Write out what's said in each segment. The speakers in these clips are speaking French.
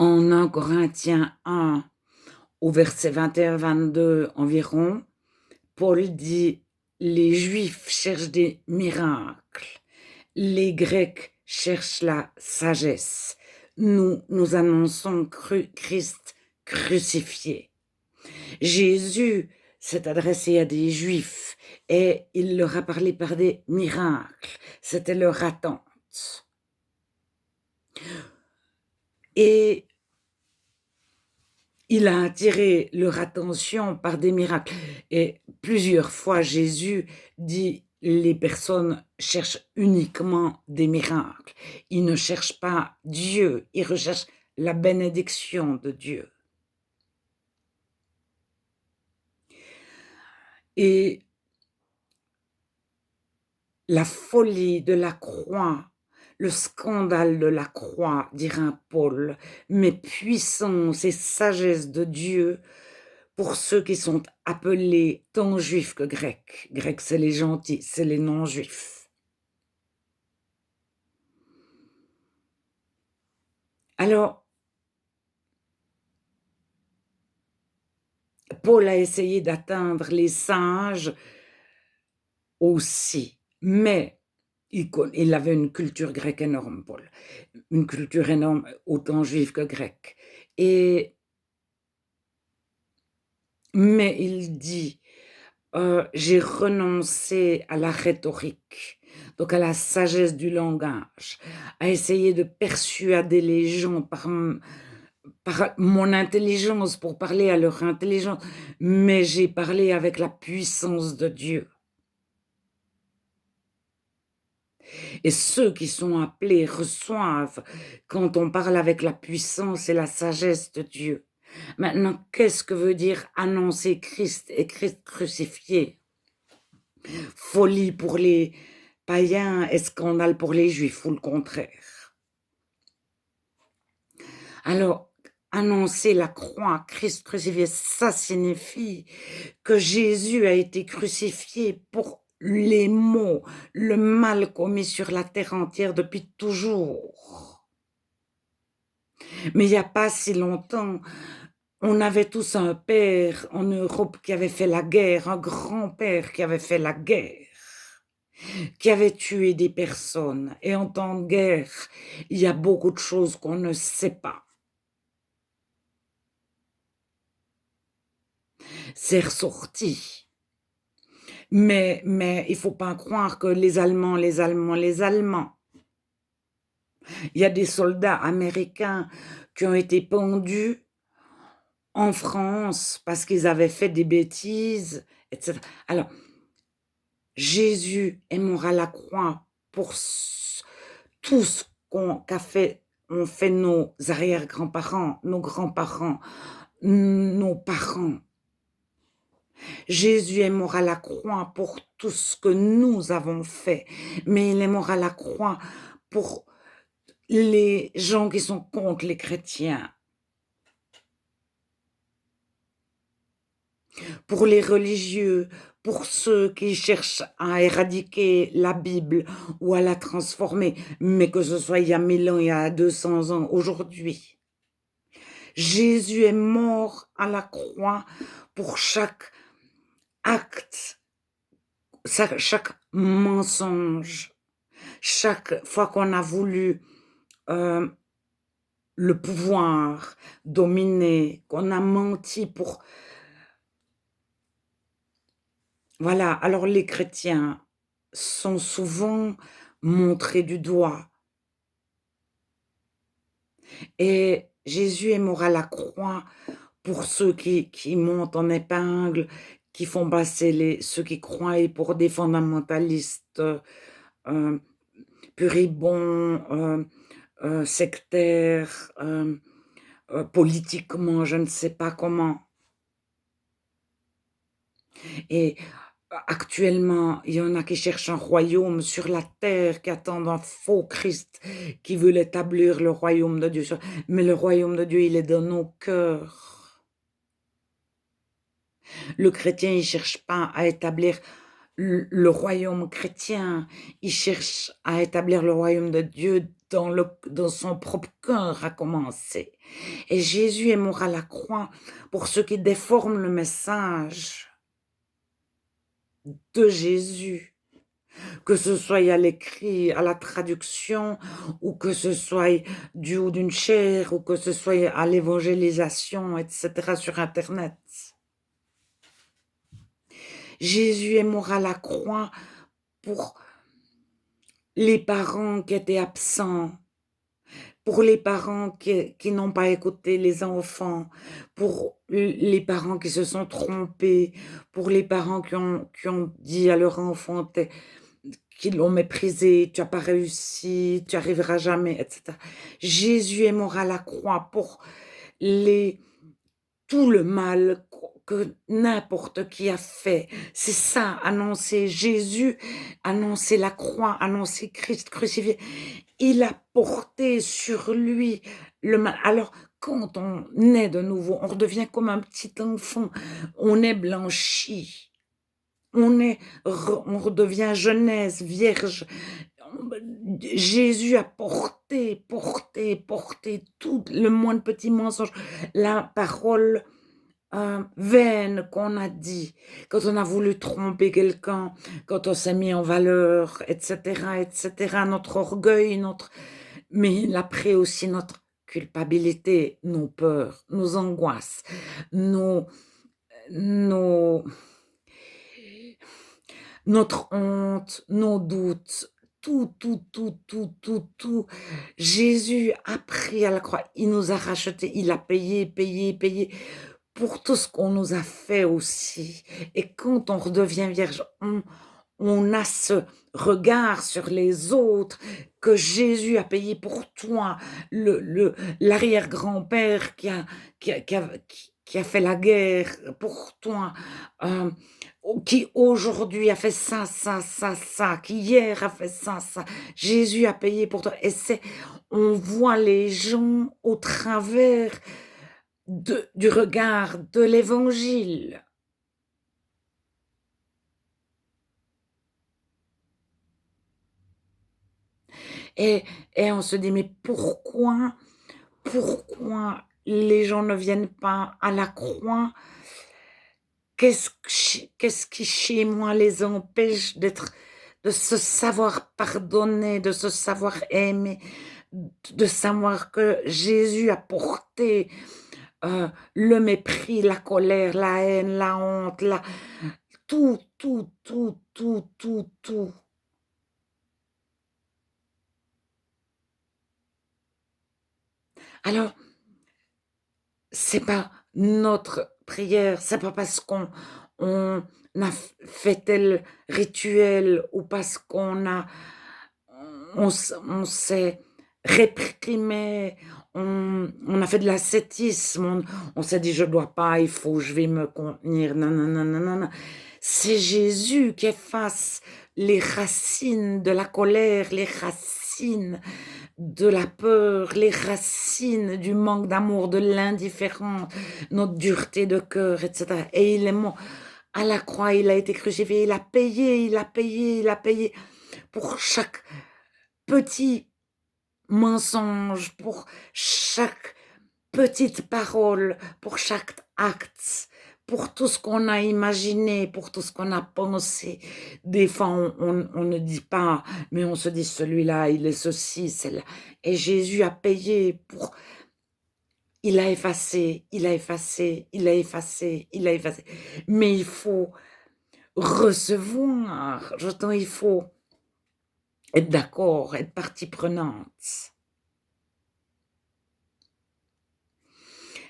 En 1 Corinthiens 1, au verset 21-22 environ, Paul dit: «Les Juifs cherchent des miracles, les Grecs cherchent la sagesse. Nous annonçons Christ crucifié». Jésus s'est adressé à des Juifs et il leur a parlé par des miracles. C'était leur attente. Et il a attiré leur attention par des miracles. Et plusieurs fois, Jésus dit: «Les personnes cherchent uniquement des miracles. Ils ne cherchent pas Dieu, ils recherchent la bénédiction de Dieu». Et la folie de la croix, le scandale de la croix, dira Paul, mais puissance et sagesse de Dieu pour ceux qui sont appelés tant juifs que grecs. Grecs, c'est les gentils, c'est les non-juifs. Alors, Paul a essayé d'atteindre les sages aussi, mais il avait une culture grecque énorme, Paul. Une culture énorme, autant juive que grecque. Mais il dit: «J'ai renoncé à la rhétorique», donc à la sagesse du langage, à essayer de persuader les gens par mon intelligence, pour parler à leur intelligence, mais j'ai parlé avec la puissance de Dieu. Et ceux qui sont appelés reçoivent quand on parle avec la puissance et la sagesse de Dieu. Maintenant, qu'est-ce que veut dire annoncer Christ et Christ crucifié? Folie pour les païens et scandale pour les juifs, ou le contraire. Alors, annoncer la croix, Christ crucifié, ça signifie que Jésus a été crucifié pour les maux, le mal commis sur la terre entière depuis toujours. Mais il n'y a pas si longtemps, on avait tous un père en Europe qui avait fait la guerre, un grand-père qui avait fait la guerre, qui avait tué des personnes. Et en temps de guerre, il y a beaucoup de choses qu'on ne sait pas. C'est ressorti. Mais il faut pas croire que les Allemands. Il y a des soldats américains qui ont été pendus en France parce qu'ils avaient fait des bêtises, et cetera. Alors, Jésus est mort à la croix pour tout ce ont fait nos arrière-grands-parents, nos grands-parents, nos parents. Jésus est mort à la croix pour tout ce que nous avons fait, mais il est mort à la croix pour les gens qui sont contre les chrétiens, pour les religieux, pour ceux qui cherchent à éradiquer la Bible ou à la transformer, mais que ce soit il y a 1000 ans, il y a 200 ans, aujourd'hui. Jésus est mort à la croix pour chaque acte, chaque mensonge, chaque fois qu'on a voulu le pouvoir, dominer, qu'on a menti pour... Voilà, alors les chrétiens sont souvent montrés du doigt. Et Jésus est mort à la croix pour ceux qui montent en épingle, qui font passer ceux qui croient pour des fondamentalistes, heu, puribonds, sectaires, politiquement, je ne sais pas comment. Et actuellement, il y en a qui cherchent un royaume sur la terre, qui attendent un faux Christ qui veut établir le royaume de Dieu mais le royaume de Dieu, il est dans nos cœurs. Le chrétien, il cherche pas à établir le royaume chrétien, il cherche à établir le royaume de Dieu dans son propre cœur a commencé. Et Jésus est mort à la croix pour ceux qui déforment le message de Jésus, que ce soit à l'écrit, à la traduction, ou que ce soit du haut d'une chaire, ou que ce soit à l'évangélisation, etc., sur internet. Jésus est mort à la croix pour les parents qui étaient absents, pour les parents qui n'ont pas écouté les enfants, pour les parents qui se sont trompés, pour les parents qui ont dit à leur enfant: qui l'ont méprisé, tu as pas réussi, tu arriveras jamais, etc. Jésus est mort à la croix pour les tout le mal que n'importe qui a fait. C'est ça, annoncer Jésus, annoncer la croix, annoncer Christ crucifié. Il a porté sur lui le mal. Alors, quand on naît de nouveau, on redevient comme un petit enfant, on est blanchi. On redevient jeunesse, vierge. Jésus a porté tout le moindre petit mensonge, la parole vaine qu'on a dit, quand on a voulu tromper quelqu'un, quand on s'est mis en valeur, etc., notre orgueil, mais il a pris aussi notre culpabilité, nos peurs, nos angoisses, nos, nos, notre honte, nos doutes, tout. Jésus a pris à la croix, il nous a rachetés, il a payé pour tout ce qu'on nous a fait aussi. Et quand on redevient vierge, on a ce regard sur les autres que Jésus a payé pour toi, l'arrière-grand-père qui a fait la guerre pour toi, qui aujourd'hui a fait ça, qui hier a fait ça. Jésus a payé pour toi. Et on voit les gens au travers du regard de l'évangile. Et, et on se dit, mais pourquoi les gens ne viennent pas à la croix? Qu'est-ce qui chez moi les empêche de se savoir pardonner, de se savoir aimer, de savoir que Jésus a porté le mépris, la colère, la haine, la honte, tout. Alors, c'est pas notre prière, c'est pas parce on a fait tel rituel ou parce on s'est réprimé, on a fait de l'ascétisme, on s'est dit: «Je dois pas, il faut, je vais me contenir, non. C'est Jésus qui efface les racines de la colère, les racines de la peur, les racines du manque d'amour, de l'indifférence, notre dureté de cœur, etc. Et il est mort à la croix, il a été crucifié, il a payé pour chaque petit mensonge, pour chaque petite parole, pour chaque acte, pour tout ce qu'on a imaginé, pour tout ce qu'on a pensé. Des fois, on ne dit pas, mais on se dit: «Celui-là, il est ceci, celle-là», et Jésus a payé pour il a effacé, mais il faut recevoir, j'entends, il faut être d'accord, être partie prenante.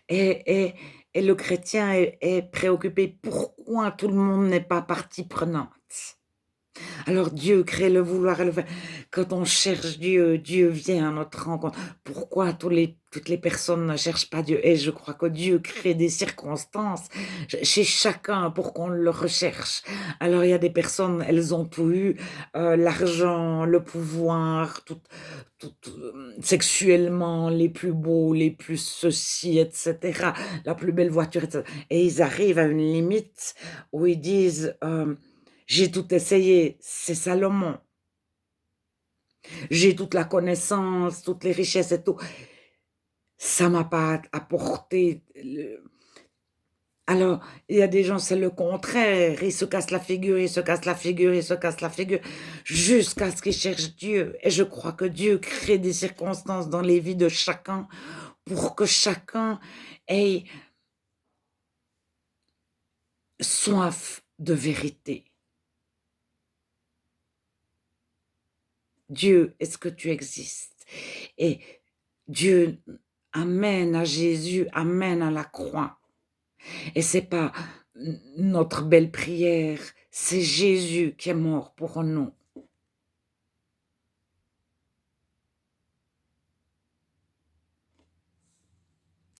Et et le chrétien est préoccupé, pourquoi tout le monde n'est pas partie prenante? Alors Dieu crée le vouloir et le faire. Quand on cherche Dieu, Dieu vient à notre rencontre. Pourquoi toutes les personnes ne cherchent pas Dieu? Et je crois que Dieu crée des circonstances chez chacun pour qu'on le recherche. Alors il y a des personnes, elles ont tout eu, l'argent, le pouvoir, sexuellement les plus beaux, les plus ceci, etc., la plus belle voiture, etc. Et ils arrivent à une limite où ils disent: «J'ai tout essayé», c'est Salomon. J'ai toute la connaissance, toutes les richesses et tout. Ça m'a pas apporté le alors, il y a des gens, c'est le contraire, ils se cassent la figure, ils se cassent la figure, ils se cassent la figure, jusqu'à ce qu'ils cherchent Dieu et je crois que Dieu crée des circonstances dans les vies de chacun pour que chacun ait soif de vérité. Dieu, est-ce que tu existes? Et Dieu amène à Jésus, amène à la croix. Et c'est pas notre belle prière, c'est Jésus qui est mort pour nous.